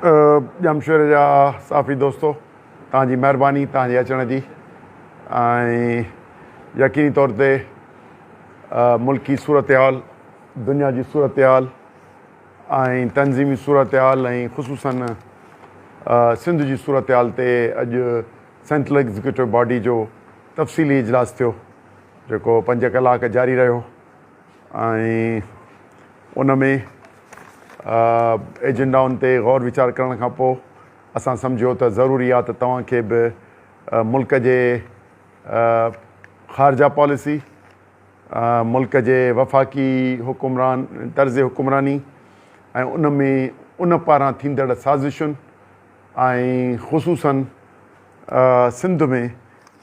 जमशेद जा साफ़ी दोस्तो तव्हांजी महिरबानी तव्हांजे अचण जी ऐं यकीनी तौर ते मुल्की सूरत हाल दुनिया जी सूरत हाल ऐं तनज़ीमी सूरत हाल ऐं ख़ुसूसन सिंध जी सूरत हाल ते अॼु सेंट्रल एग्ज़ीक्यूटिव बॉडी जो तफ़सीली इजलास थियो जेको 5 कलाक जारी रहियो ऐं उन में एजेंडाउनि ते गौर वीचार करण खां पोइ असां सम्झो त ज़रूरी आहे त तव्हांखे बि मुल्क जे ख़ारजा पॉलिसी मुल्क जे वफ़ाक़ी हुकुमरान तर्ज़ हुकुमरानी ऐं उन में उन पारां थींदड़ साज़िशुनि ऐं ख़ुसूसन सिंध में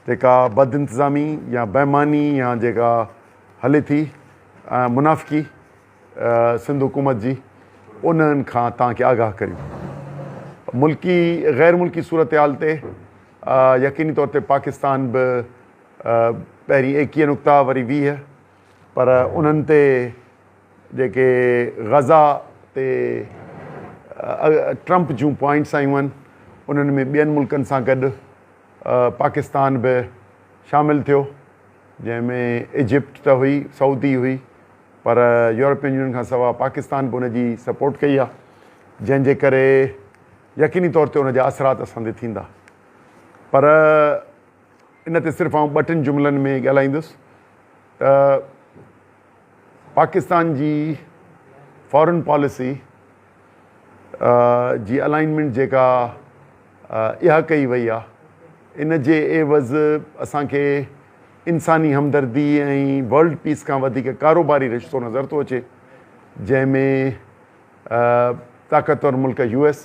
जेका बदइंतिज़ामी या बेईमानी या जेका हले थी मुनाफ़िकी सिंध हुकूमत जी उन्हनि खां तव्हांखे आगाह करियूं। मुल्की ग़ैर मुल्की सूरत हाल ते यकीनी तौर ते पाकिस्तान बि पहिरीं 21 नुक़्ता वरी 20 पर उन्हनि ते जेके ग़ज़ा ते ट्रंप जूं पॉइंट्स आयूं आहिनि उन्हनि में ॿियनि मुल्कनि सां गॾु पाकिस्तान बि शामिलु थियो जंहिंमें इजिप्ट त हुई सऊदी हुई पर यूरोपियन यूनियन खां सवाइ पाकिस्तान बि उनजी सपोर्ट कई आहे जंहिंजे करे यकीनी तौर ते उनजा असरात असां ते थींदा। पर इन ते सिर्फ़ु आउं 2-3 जुमलनि में ॻाल्हाईंदुसि त पाकिस्तान जी फॉरेन पॉलिसी जी अलाइनमेंट जेका इहा कई वई आहे इन जे एवज़ असांखे इंसानी हमदर्दी ऐं वर्ल्ड पीस खां वधीक कारोबारी रिश्तो नज़र थो अचे जंहिंमें ताक़तवर मुल्क US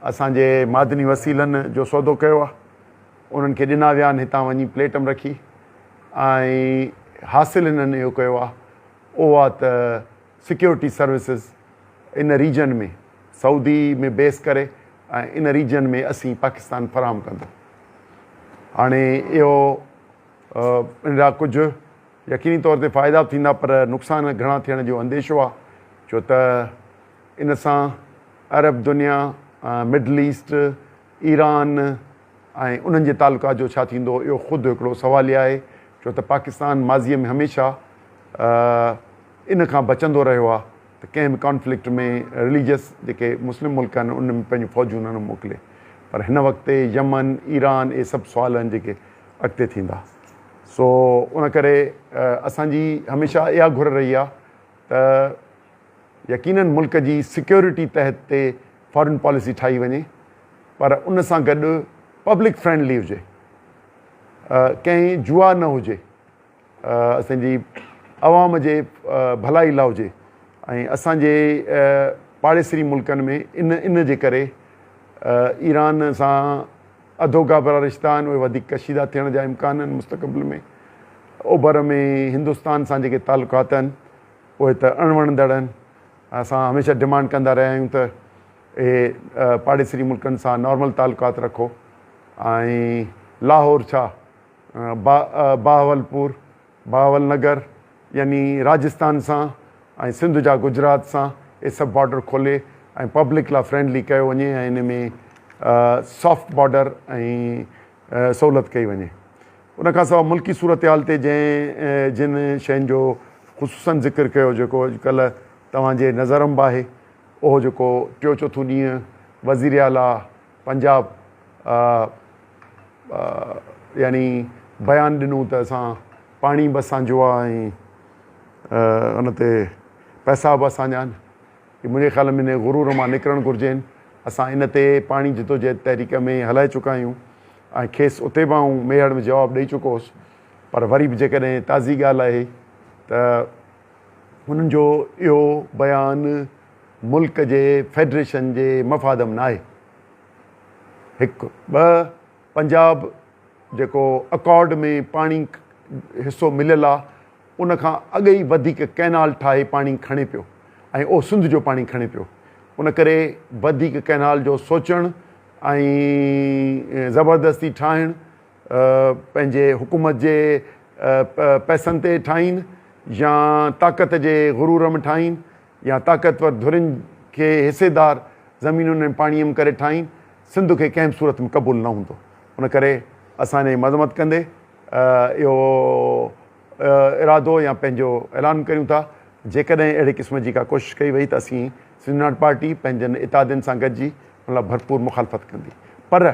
असांजे मादनी वसीलनि जो सौदो कयो आहे उन्हनि खे ॾिना विया आहिनि हितां वञी प्लेटम रखी ऐं हासिलु हिननि इहो कयो आहे उहो आहे त सिक्योरिटी सर्विसिस इन रीजन में सऊदी में बेस करे ऐं इन रीजन में असीं पाकिस्तान फ़राहम कंदो। हाणे इहो इन जा कुझु यकीनी तौर ते फ़ाइदा थींदा पर नुक़सान घणा थियण जो अंदेशो आहे छो त इन सां अरब दुनिया मिडल ईस्ट ईरान ऐं उन्हनि जे तालुका जो छा थींदो इहो ख़ुदि हिकिड़ो सवाल ई आहे छो त पाकिस्तान माज़ीअ में हमेशह इन खां बचंदो रहियो आहे त कंहिं बि कॉन्फ्लिक्ट में रिलीजियस जेके मुस्लिम मुल्क आहिनि उन में पंहिंजूं फ़ौजूं न मोकिले पर हिन वक़्तु यमन ईरान इहे सभु सुवाल आहिनि जेके अॻिते थींदा। सो उन करे असांजी हमेशह इहा घुर रही आहे त यकीननि मुल्क जी सिक्योरिटी तहत ते फॉरेन पॉलिसी ठाही वञे पर उन सां गॾु पब्लिक फ्रेंडली हुजे कंहिं जुआ न हुजे असांजी अवाम जे भलाई लाइ हुजे ऐं असांजे पाड़ेसरी मुल्कनि में इन जे करे ईरान सां अधोगा भरा रिश्ता आहिनि उहे वधीक कशीदा थियण जा इम्कान आहिनि मुस्तक़बिल में ओभर में हिंदुस्तान सां जेके तालुकात आहिनि उहे त अणवणंदड़ आहिनि। असां हमेशह डिमांड कंदा रहिया आहियूं त इहे पाड़ेसरी मुल्कनि सां नॉर्मल तालुकात रखो ऐं लाहौर छा बहावलपुर बहावलनगर यानी राजस्थान सां ऐं सिंध जा गुजरात सां इहे सभु बॉर्डर खोले ऐं पब्लिक लाइ फ्रेंडली कयो वञे ऐं इन में सॉफ्ट बॉर्डर ऐं सहूलियत कई वञे। उन खां सवाइ मुल्की सूरत हाल ते जिन शयुनि जो ख़ुसूसन ज़िक्र कयो जेको अॼुकल्ह तव्हांजे नज़रम बि आहे उहो जेको 3-4 ॾींहं वज़ीर आला पंजाब यानी बयानु ॾिनूं त असां पाणी बि असांजो आहे ऐं उन ते पैसा बि असांजा आहिनि मुंहिंजे ख़्याल में इन गुरूर मां निकिरणु घुरिजनि। असां इन ते पाणी जिदोजहद तहरीक में हलाए चुका आहियूं ऐं खेसि उते बि आऊं मेहड़ में जवाबु ॾेई चुको हुउसि पर वरी बि जेकॾहिं ताज़ी ॻाल्हि आहे त हुननि जो इहो बयानु मुल्क जे फेडरेशन जे मफ़ादम न आहे। हिकु ॿ पंजाब जेको अकॉर्ड में पाणी हिसो मिलियलु आहे उन खां अॻु ई वधीक कैनाल ठाहे पाणी खणे पियो ऐं उहो सिंध जो पाणी खणे पियो उन करे वधीक कैनाल जो सोचणु ऐं ज़बरदस्ती ठाहिणु पंहिंजे हुकूमत जे पैसनि ते ठाहीनि या ताक़त जे गुरूर में ठाहीनि या ताक़तवर धुरियुनि खे हिसेदार ज़मीनुनि ऐं पाणीअ में करे ठाहीनि, सिंध खे कंहिं सूरत में क़बूल न हूंदो। उन करे असांजे मज़मत कंदे इहो इरादो या पंहिंजो ऐलान करियूं था, जेकॾहिं अहिड़े क़िस्म जी का कोशिशि कई वई त असीं सिंध यूनाइटेड पार्टी पंहिंजनि इतादियुनि सां गॾिजी उन लाइ भरपूर मुखालफ़त कंदी। पर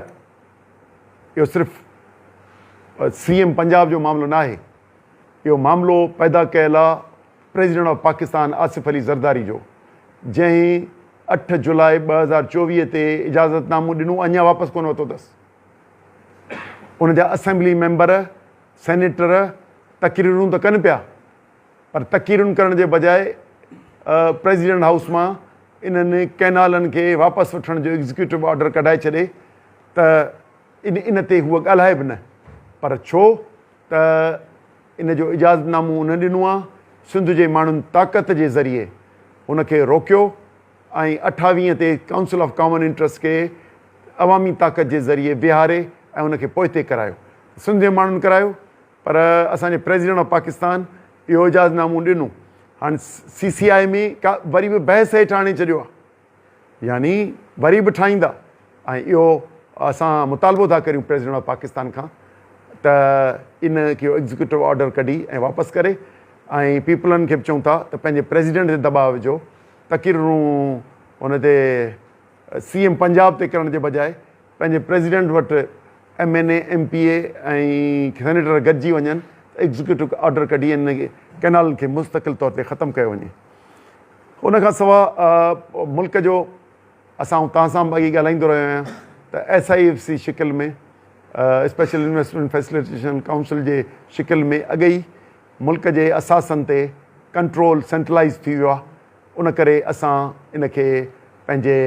इहो सिर्फ़ु CM पंजाब जो मामिलो न आहे, इहो मामिलो पैदा कयल आहे प्रेसिडेंट ऑफ पाकिस्तान आसिफ अली ज़रदारी जो, जंहिं 8 जुलाई 2024 ते इजाज़तनामो ॾिनो, अञा वापसि कोन वरितो अथसि। उनजा असेंबली मेंबर सेनेटर तक़रीरूं त कनि पिया, पर तक़रीरुनि करण जे बजाए प्रेसिडेंट हाउस मां इन्हनि कैनालनि खे वापसि वठण जो एग्ज़ीक्यूटिव ऑर्डर कढाए छॾे त इन ते हूअ ॻाल्हाए बि न। पर छो त इन जो इजाज़तनामो उन ॾिनो आहे, सिंध जे माण्हुनि ताक़त जे ज़रिए उनखे रोकियो ऐं 28 ते काउंसिल ऑफ कॉमन इंट्रस्ट खे अवामी ताक़त जे ज़रिए विहारे ऐं उनखे पोइते करायो। सिंध जे माण्हुनि करायो, पर असांजे प्रेसिडेंट ऑफ पाकिस्तान इहो इजाज़तनामो ॾिनो। हाणे CCI में का वरी बि बहस हेठि आणे छॾियो आहे, यानी वरी बि ठाहींदा। ऐं इहो असां मुतालबो था करियूं प्रेसिडेंट ऑफ पाकिस्तान खां त इन खे एग्ज़ीक्यूटिव ऑर्डर कढी ऐं वापसि करे, ऐं पीपलनि खे बि चऊं था त पंहिंजे प्रेसिडेंट ते दबाव विझो, तक़रीरूं हुन ते CM पंजाब ते करण जे बजाए पंहिंजे प्रेसिडेंट वटि MNA MPA ऐं सेनेटर गॾिजी वञनि, एग्ज़ीक्यूटिव ऑर्डर कढी इन कैनाल खे मुस्तक़िल तौर ते ख़तमु कयो वञे। उन खां सवाइ मुल्क जो असां तव्हां सां अॻे ॻाल्हाईंदो रहियो आहियां त SIFC शिकिल में, स्पेशल इन्वेस्टमेंट फैसिलिटेशन काउंसिल जे शिकिल में अॻई मुल्क जे असासनि ते कंट्रोल सेंट्रलाइज़ थी वियो आहे। उन करे असां इन खे पंहिंजे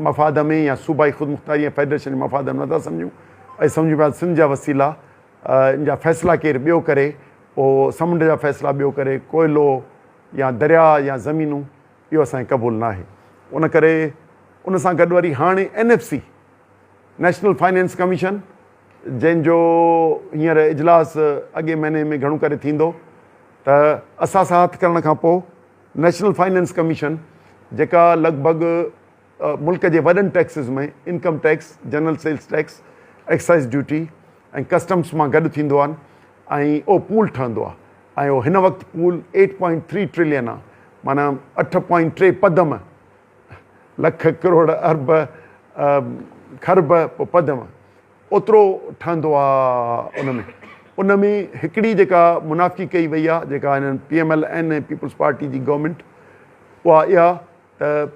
मफ़ाद में या सूबाई ख़ुदमुख़्तारी या फेडरेशन जे मफ़ाद में नथा सम्झूं, ऐं सम्झूं पिया सिंध जा वसीला इन जा फ़ैसिला केरु ॿियो करे, पोइ समुंड जा फ़ैसिला ॿियो करे, कोयलो या दरिया या ज़मीनूं, इहो असांखे क़बूल न आहे। उन करे उन सां गॾु वरी हाणे NFC नेशनल फाइनेंस कमीशन, जंहिंजो हींअर इजलास अॻे महीने में घणो करे थींदो, त असां सां हथु करण खां पोइ नेशनल फाइनेंस कमीशन जेका लॻभॻि मुल्क जे वॾनि टैक्सिस में income tax, general sales tax, excise duty ऐं कस्टम्स मां गॾु थींदो आहे, ऐं उहो पूल ठहंदो आहे। ऐं उहो हिन वक़्तु पूल 8.3 ट्रिलियन आहे, माना 8.3 पदम, लख करोड़ अरब खरब पोइ पदम, ओतिरो ठहंदो आहे। उन में हिकिड़ी जेका मुनाफ़ी कई वई आहे, जेका हिननि PMLN ऐं पीपल्स पार्टी जी गवर्नमेंट, उहा इहा त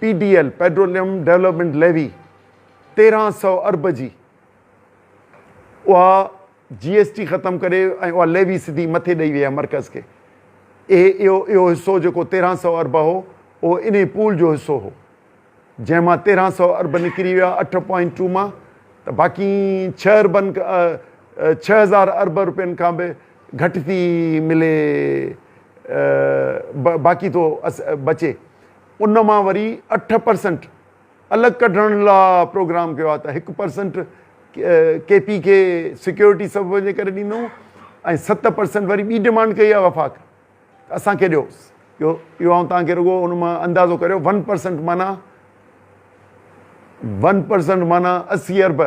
PDL पेट्रोलियम डेवलपमेंट लेवी 1300 अरब जी उहा GST ख़तमु करे ऐं उहा लेवी सिधी मथे ॾेई वई आहे मर्कज़ खे। इहो हिसो जेको 1300 अरब हो, उहो इन पूल जो हिसो हो, जंहिंमां 1300 अरब निकिरी विया 8.2 मां, त बाक़ी 6000 अरब रुपयनि खां बि घटि थी मिले, बाक़ी तो बचे। उन मां वरी 8% अलॻि कढण लाइ प्रोग्राम कयो आहे, त 1% KP खे सिक्योरिटी सबब जे करे ॾींदो, ऐं 7% वरी ॿी डिमांड कई आहे वफ़ाक़, असांखे ॾियो। इहो आउं तव्हांखे रुॻो उन मां अंदाज़ो करियो, 1% माना 1% माना 80 अरब,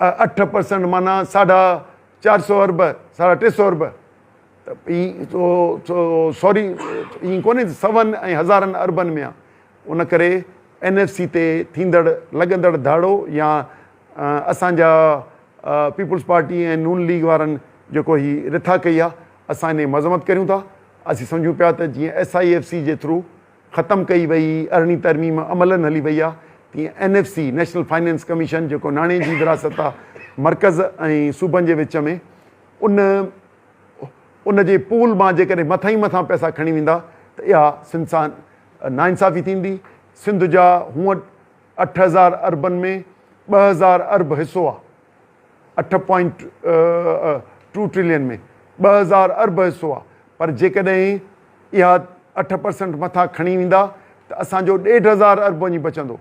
8% माना 450 अरब, 350 अरब, त सॉरी ईअं कोन्हे, सवनि ऐं हज़ारनि अरबनि में आहे। उन करे NFC ते थींदड़ लॻंदड़ धाड़ो या असांजा पीपल्स पार्टी ऐं नून लीग वारनि जेको हीअ रिथा कई आहे, असां इन मज़मत करियूं था। असीं सम्झूं पिया त जीअं SIFC जे थ्रू ख़तमु कई वई 18वीं तरमीम अमलनि हली वई आहे, तीअं NFC नेशनल फाइनेंस कमीशन जेको नाणे जी विरासत आहे मर्कज़ ऐं सूबनि जे विच में, उन जे पूल मां जेकॾहिं मथां ई मथां पैसा खणी वेंदा त इहा सिंध सां नाइंसाफ़ी थींदी। सिंध जा हूअं 8000 अरबनि में 2000 अरब हिसो आहे, 8.2 ट्रिलियन में 2000 अरब हिसो आहे, पर जेकॾहिं इहा 8% मथां खणी वेंदा त असांजो 1500 अरब वञी बचंदो,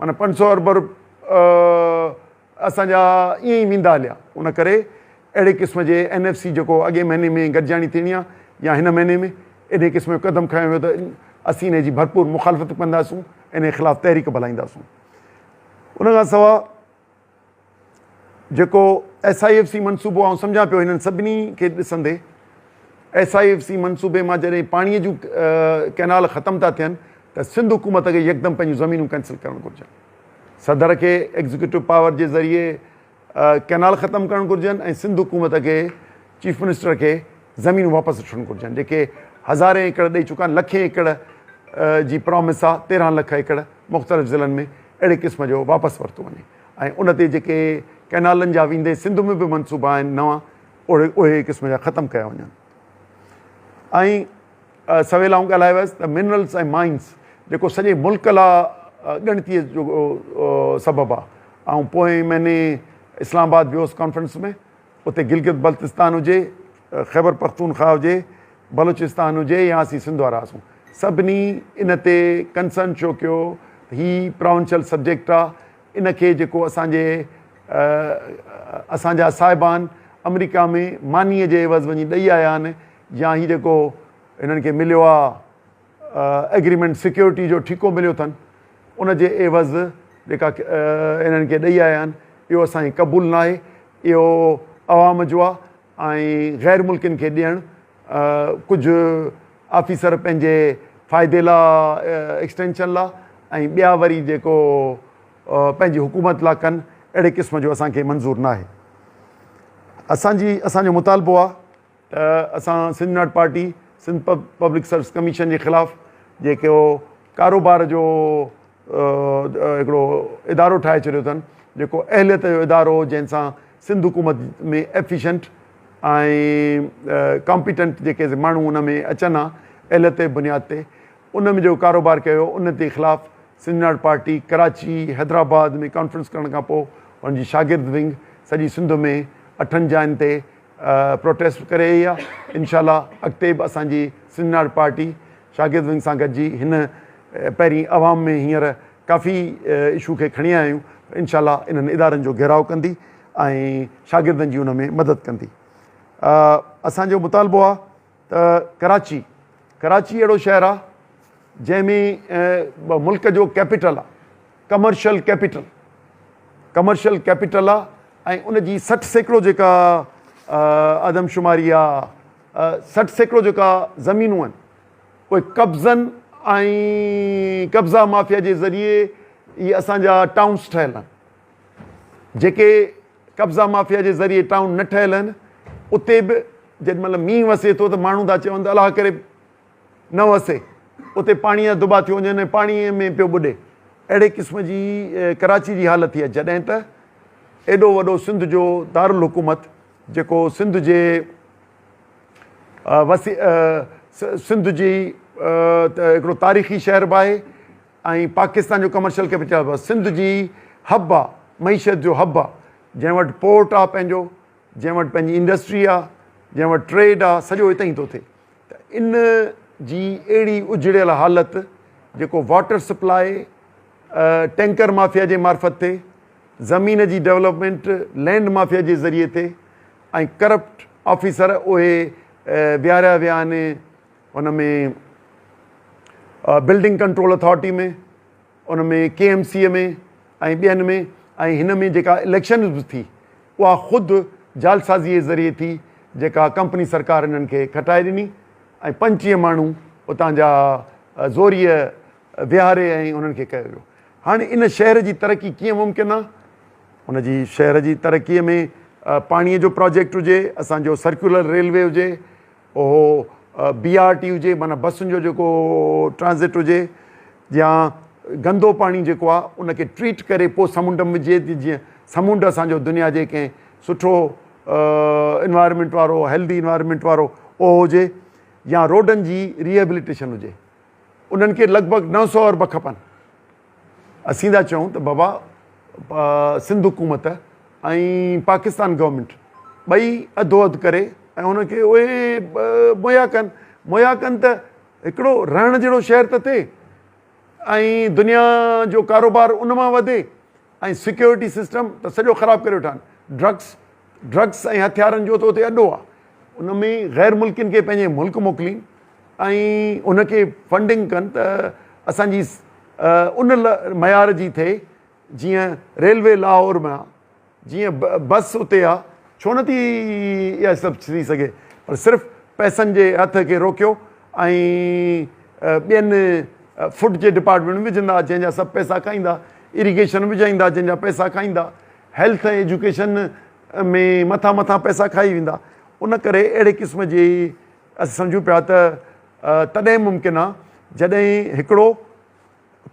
माना 500 अरब असांजा ईअं ई वेंदा हलिया। उन करे अहिड़े क़िस्म जे NFC जेको अॻे महीने में गॾिजाणी थियणी आहे या हिन महीने में अहिड़े क़िस्म जो क़दम खयो वियो, त असीं इन जी भरपूर मुखालफ़त कंदासूं इन ख़िलाफ़ु तहरीक हलाईंदासूं। उन खां सवाइ जेको SIFC मनसूबो आउं सम्झां पियो हिननि सभिनी खे ॾिसंदे, SIFC मनसूबे मां जॾहिं पाणीअ जूं कैनाल ख़तमु था थियनि त सिंध हुकूमत खे यकदमि पंहिंजूं ज़मीनूं कैंसिल करणु घुरिजनि। सदर खे एग्ज़ीक्यूटिव पावर जे ज़रिए कैनाल ख़तमु करणु घुरिजनि ऐं सिंध हुकूमत खे चीफ मिनिस्टर खे ज़मीनूं वापसि वठणु घुरिजनि। जेके हज़ारे एकड़ ॾेई चुका आहिनि, लखे एकड़ जी प्रॉमिस आहे, 13 लख एकड़ मुख़्तलिफ़ ज़िलनि में अहिड़े क़िस्म जो वापसि वरितो वञे ऐं उन ते जेके कैनालनि जा वेंदे सिंध में बि मनसूबा आहिनि नवां, उहे क़िस्म जा ख़तमु कया वञनि। ऐं सवेल आऊं ॻाल्हाए वियुसि त मिनरल्स ऐं माइंस जेको सॼे मुल्क लाइ ॻणतीअ जो सबबु आहे। ऐं पोएं महीने इस्लामाबाद वियोसि कॉन्फ्रेंस में, उते गिलगित बल्तिस्तान हुजे, ख़ैबर पख्तूनख्वा हुजे, बलूचिस्तान हुजे या असीं सिंध वारा हुआसीं, सभिनी इन ते कंसर्न शो कयो। ही प्रोविंशियल सब्जेक्ट आहे, इन खे जेको असांजा साहिबान अमेरिका में मानीअ जे एवज़ वञी ॾेई आया आहिनि, या ही जेको हिननि खे मिलियो आहे एग्रीमेंट सिक्योरिटी जो ठीको मिलियो अथनि, उन जे एवज़ जेका इन्हनि खे ॾेई आया आहिनि, इहो असांखे क़बूल न आहे। इहो अवाम जो आहे ऐं ग़ैर मुल्कियुनि खे ॾियणु, कुझु ऑफिसर पंहिंजे फ़ाइदे लाइ एक्सटेंशन लाइ ऐं ॿिया वरी जेको पंहिंजी हुकूमत लाइ कनि, अहिड़े क़िस्म जो असांखे मंज़ूरु न आहे। असांजो मुतालबो आहे त असां सिंध नाट party Sindh public service commission जे ख़िलाफ़ु जेको कारोबार जो हिकिड़ो इदारो ठाहे छॾियो अथनि, जेको अहलियत जो इदारो जंहिंसां सिंध हुकूमत में एफिशेंट ऐं कॉम्पिटेंट जेके माण्हू उन में अचनि हा अहलियत जे बुनियाद ते, उन में जो कारोबार कयो, उन जे ख़िलाफ़ु सिंध नाट पार्टी कराची, हैदराबाद में कॉन्फ्रेंस करण खां पोइ उनजी शागिर्द विंग सॼी सिंध में 8 जायुनि ते प्रोटेस्ट करे रही आहे। इंशाल्लाह अॻिते बि असांजी सिंध नाट पार्टी शागिर्द विंग सां गॾिजी हिन पहिरीं अवाम में हींअर काफ़ी इशू खे खणी आया आहियूं। इंशाल्लाह इन्हनि इदारनि जो घेराव कंदी ऐं शागिर्दनि जी उन में मदद कंदी। असांजो मुतालबो आहे त कराची अहिड़ो शहरु आहे जंहिंमें मुल्क जो कैपिटल आहे, कमर्शियल कैपिटल आहे ऐं उनजी 60% जेका आदमशुमारी आहे, 60% जेका ज़मीनूं आहिनि उहे कब्ज़नि ऐं कब्ज़ा माफ़िया जे ज़रिए इहे असांजा टाउन्स ठहियल आहिनि। जेके कब्ज़ा माफ़िया जे ज़रिए टाउन न ठहियल आहिनि, उते बि जेॾीमहिल मींहुं वसे थो त माण्हू था चवनि त अलाह करे न वसे, उते पाणीअ जा दुबा थी वञनि, पाणीअ में पियो ॿुॾे। अहिड़े क़िस्म जी कराची जी हालत थी आहे, जॾहिं त एॾो वॾो सिंध जो दारुल हुकूमत जेको सिंध जी हिकिड़ो तारीख़ी शहर बि आहे ऐं पाकिस्तान जो कमर्शियल कैपिटल बि, सिंध जी हब आहे, मईशत जो हब आहे, जंहिं वटि पोर्ट आहे पंहिंजो, जंहिं वटि पंहिंजी इंडस्ट्री आहे, जंहिं वटि ट्रेड आहे, सॼो हिते ई थो थिए। त इन जी अहिड़ी उजड़ियल हालत जेको वाटर सप्लाई टैंकर माफ़िया जे मार्फत थिए, ज़मीन जी डेवलपमेंट लैंड माफ़िया जे ज़रिए थिए ऐं करप्ट ऑफिसर उहे विहारिया विया आहिनि उन में बिल्डिंग कंट्रोल अथॉरिटी में, उन में KMC में ऐं ॿियनि में, ऐं हिन में जेका इलेक्शन बि थी उहा ख़ुदि जालसाज़ीअ जे ज़रिए थी, जेका कंपनी सरकार हिननि खे खटाए ॾिनी ऐं 25 माण्हू उतां जा ज़ोरीअ विहारे ऐं उन्हनि खे कयो वियो। हाणे इन शहर जी तरक़ी कीअं मुमकिन आहे? उन जी शहर जी तरक़ीअ में पाणीअ जो प्रोजेक्ट हुजे, असांजो सर्कुलर रेलवे हुजे, उहो BRT हुजे, माना बसुनि जो जेको ट्रांज़िट हुजे, या गंदो पाणी जेको आहे उनखे ट्रीट करे पोइ समुंड में विझे, जीअं समुंड असांजो दुनिया जे कंहिं सुठो इन्वायरमेंट वारो, हेल्दी इन्वायरमेंट वारो उहो हुजे, या रोडनि जी रिहेबिलिटेशन हुजे। उन्हनि खे लॻभॻि 900 अरब खपनि। असीं था चऊं त बाबा सिंध हुकूमत ऐं पाकिस्तान गवर्नमेंट ॿई अधो अधु करे ऐं हुनखे उहे मुहैया कनि त हिकिड़ो रहण जहिड़ो शहर त थिए ऐं दुनिया जो कारोबार उन मां वधे ऐं सिक्योरिटी सिस्टम त सॼो ख़राबु करे वेठा आहिनि। ड्रग्स ऐं हथियारनि जो त उते अॾो आहे। उन में ग़ैर मुल्कियुनि खे पंहिंजे मुल्क मोकिलीनि ऐं उनखे फंडिंग कनि त असांजी उन मयार जी थिए जीअं रेलवे लाहौर में आहे, जीअं बस उते आहे, छो नथी इहा सभु थी सघे? पर सिर्फ़ु पैसनि जे हथ खे रोकियो ऐं ॿियनि फूड जे डिपार्टमेंट में विझंदा जंहिंजा सभु पैसा खाईंदा, इरिगेशन विझाईंदा जंहिंजा पैसा खाईंदा, हेल्थ ऐं एजुकेशन में मथां मथां पैसा खाई वेंदा। उन करे अहिड़े क़िस्म जी असां सम्झूं पिया त तॾहिं मुमकिन आहे जॾहिं हिकिड़ो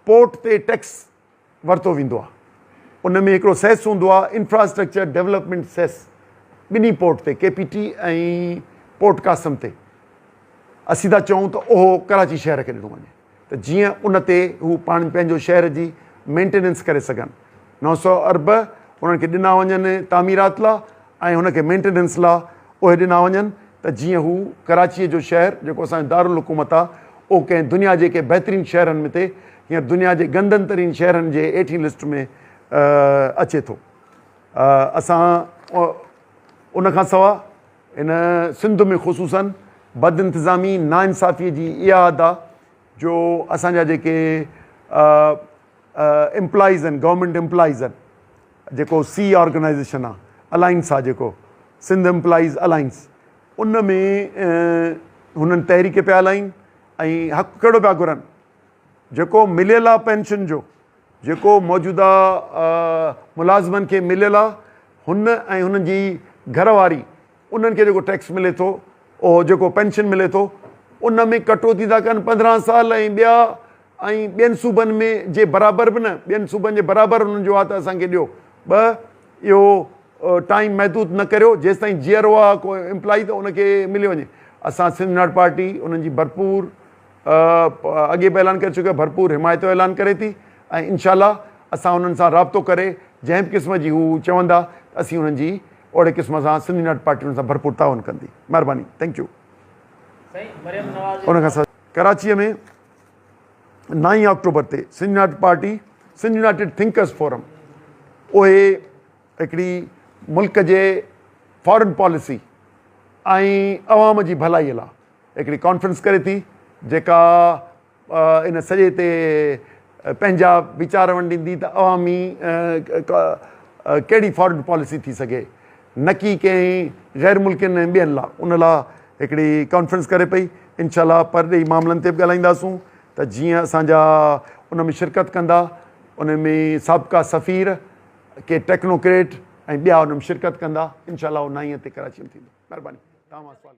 पोर्ट ते टैक्स वरितो वेंदो आहे, उन में हिकिड़ो सेस हूंदो आहे, इंफ्रास्ट्रक्चर डेवलपमेंट सेस, ॿिन्ही पोर्ट ते, KPT ऐं पोर्ट कासम ते। असीं था चऊं त उहो कराची शहर खे ॾिनो वञे, त जीअं उन ते हू पाण पंहिंजो शहर जी मेंटेनेंस करे सघनि। 900 अरब उन्हनि खे ॾिना वञनि तामीरात लाइ ऐं हुनखे मेंटेनेंस लाइ उहे ॾिना वञनि, त जीअं हू कराचीअ जो शहर जेको असांजो दारुल हुकूमत आहे उहो कंहिं दुनिया जे के बहितरीनु शहरनि में ते हींअर दुनिया जे गंदनि तरीन शहरनि जे 80 लिस्ट में अचे थो। असां उन खां सवाइ इन सिंध में ख़ुसूसन बद इंतिज़ामी नाइंसाफ़ीअ जी इहा हद आहे जो असांजा जेके एम्प्लॉइज़ आहिनि, गवर्नमेंट एम्प्लॉइज़ आहिनि, जेको सी ऑर्गेनाइज़ेशन आहे, अलाइंस आहे जेको सिंध एम्प्लॉइज़ अलाइंस, उन में हुननि तहरीक पिया हलाइनि ऐं हक़ु कहिड़ो पिया घुरनि? जेको मिलियल आहे पेंशन जो, जेको मौजूदा मुलाज़िमनि खे मिलियल आहे, हुन ऐं हुननि जी घरवारी, उन्हनि खे जेको टैक्स मिले थो, उहो जेको पेंशन मिले थो, उन में कटौती था कनि 15 साल ऐं ॿिया ऐं ॿियनि सूबनि में जे बराबरि बि न, ॿियनि सूबनि जे बराबरि हुननि जो आहे त असांखे ॾियो। इहो टाइम महदूद न करियो, जेसि ताईं जीअरो आहे को एम्प्लॉई त उनखे मिली वञे। असां सिंध नाट पार्टी उन्हनि जी भरपूर अॻे बि ऐलान करे चुकियो, भरपूर हिमायत जो ऐलान करे थी ऐं इनशाला असां उन्हनि सां राब्तो करे जंहिं बि क़िस्म जी हू चवंदा असीं उन्हनि जी ओड़े क़िस्म सां सिंधी नाट पार्टी उन्हनि सां भरपूर ताउन कंदी। महिरबानी, थैंक यू। उन खां सवाइ कराचीअ में 9 अक्टूबर ते सिंधी नाट party, Sindh united thinkers forum, उहे हिकिड़ी मुल्क जे फॉरेन पॉलिसी ऐं अवाम जी भलाईअ लाइ हिकिड़ी कॉन्फ्रेंस करे थी, जेका इन सॼे ते पंहिंजा वीचार वंडींदी त अवामी कहिड़ी फॉरेन पॉलिसी थी सघे, न की कंहिं गैर मुल्कनि ऐं ॿियनि लाइ। उन लाइ हिकिड़ी कॉन्फ्रेंस करे पई। इनशाला परॾेही मामलनि ते बि ॻाल्हाईंदासूं त जीअं असांजा उन में शिरकत कंदा, उन में साबिक़ा सफ़ीर के टेक्नोक्रेट ऐं ॿिया उन में शिरकत कंदा। इनशाला उहो 9 ते कराची में थींदो। महिरबानी, तव्हां सवाल